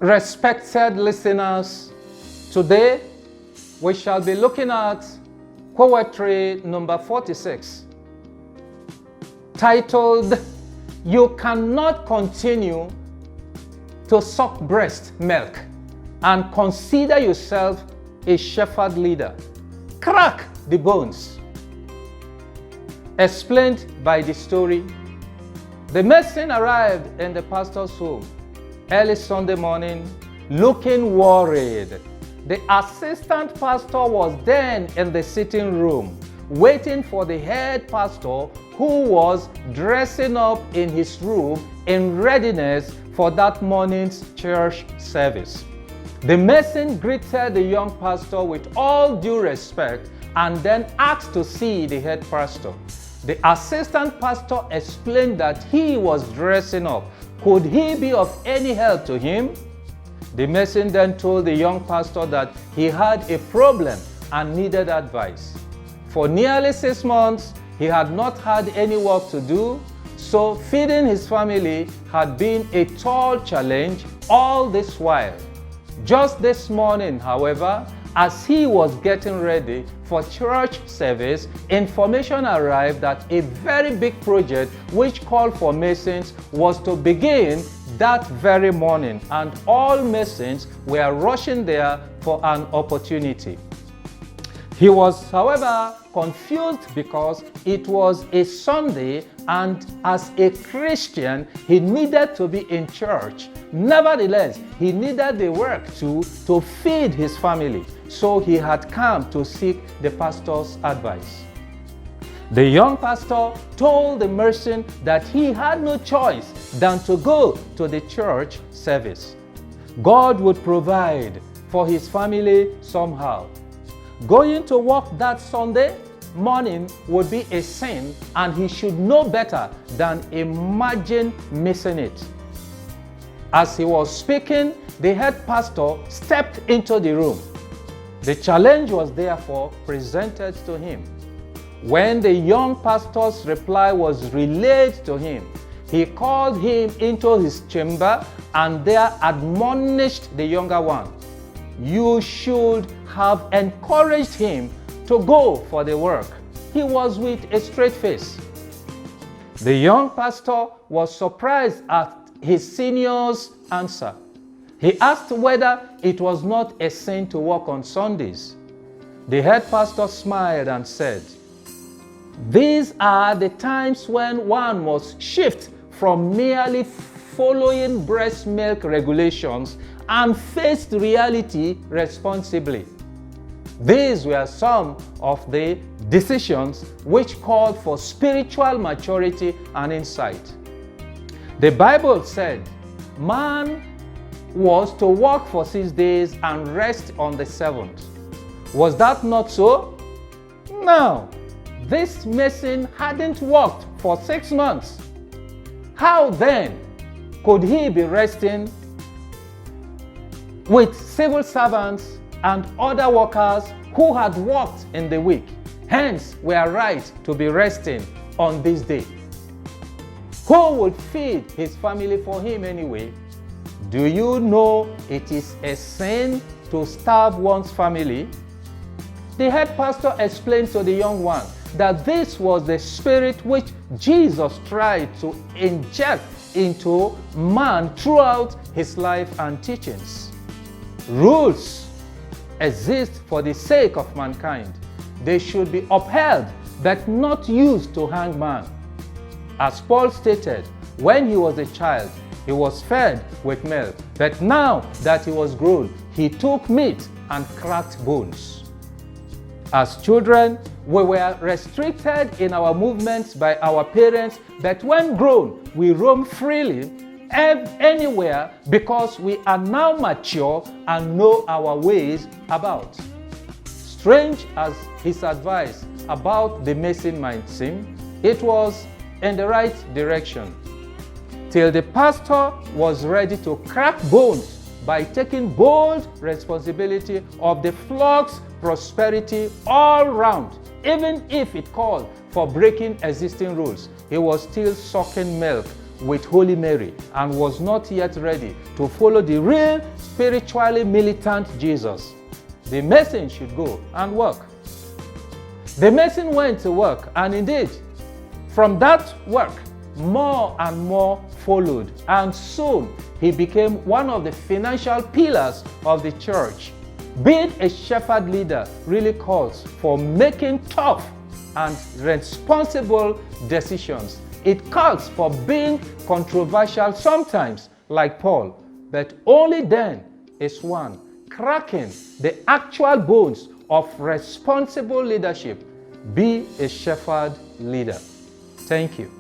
Respected listeners, today we shall be looking at QUOWETRY number 46, titled, "You Cannot Continue to Suck Breast Milk and Consider Yourself a Shepherd Leader. Crack the Bones." Explained by the story. The mason arrived in the pastor's home early Sunday morning looking worried. The assistant pastor was then in the sitting room waiting for the head pastor, who was dressing up in his room in readiness for that morning's church service. The mason greeted the young pastor with all due respect and then asked to see the head pastor. The assistant pastor explained that he was dressing up. Could he be of any help to him? The mason then told the young pastor that he had a problem and needed advice. For nearly 6 months, he had not had any work to do, so feeding his family had been a tall challenge all this while. Just this morning, however, as he was getting ready for church service, information arrived that a very big project which called for masons was to begin that very morning, and all masons were rushing there for an opportunity. He was, however, confused because it was a Sunday, and as a Christian, he needed to be in church. Nevertheless, he needed the work to feed his family, so he had come to seek the pastor's advice. The young pastor told the mason that he had no choice than to go to the church service. God would provide for his family somehow. Going to work that Sunday morning would be a sin, and he should know better than imagine missing it. As he was speaking, the head pastor stepped into the room. The challenge was therefore presented to him. When the young pastor's reply was relayed to him, he called him into his chamber and there admonished the younger one. You should have encouraged him to go for the work. He was with a straight face. The young pastor was surprised at his senior's answer. He asked whether it was not a sin to work on Sundays. The head pastor smiled and said, "These are the times when one must shift from merely following breast milk regulations and face the reality responsibly." These were some of the decisions which called for spiritual maturity and insight. The Bible said man was to work for 6 days and rest on the 7th. Was that not so? No. This mason hadn't worked for 6 months. How then could he be resting with civil servants and other workers who had worked in the week, hence were right to be resting on this day? Who would feed his family for him anyway? Do you know it is a sin to starve one's family? The head pastor explained to the young one that this was the spirit which Jesus tried to inject into man throughout his life and teachings. Rules exist for the sake of mankind. They should be upheld but not used to hang man. As Paul stated, when he was a child, he was fed with milk, but now that he was grown, he took meat and cracked bones. As children, we were restricted in our movements by our parents, but when grown, we roam freely anywhere because we are now mature and know our ways about. Strange as his advice about the mason might seem, it was in the right direction. Till the pastor was ready to crack bones by taking bold responsibility of the flock's prosperity all round. Even if it called for breaking existing rules, he was still sucking milk with Holy Mary and was not yet ready to follow the real spiritually militant Jesus. The Mason should go and work. The Mason went to work, and indeed, from that work, more and more followed, and soon he became one of the financial pillars of the church. Being a shepherd leader really calls for making tough and responsible decisions. It calls for being controversial sometimes, like Paul, but only then is one cracking the actual bones of responsible leadership. Be a shepherd leader. Thank you.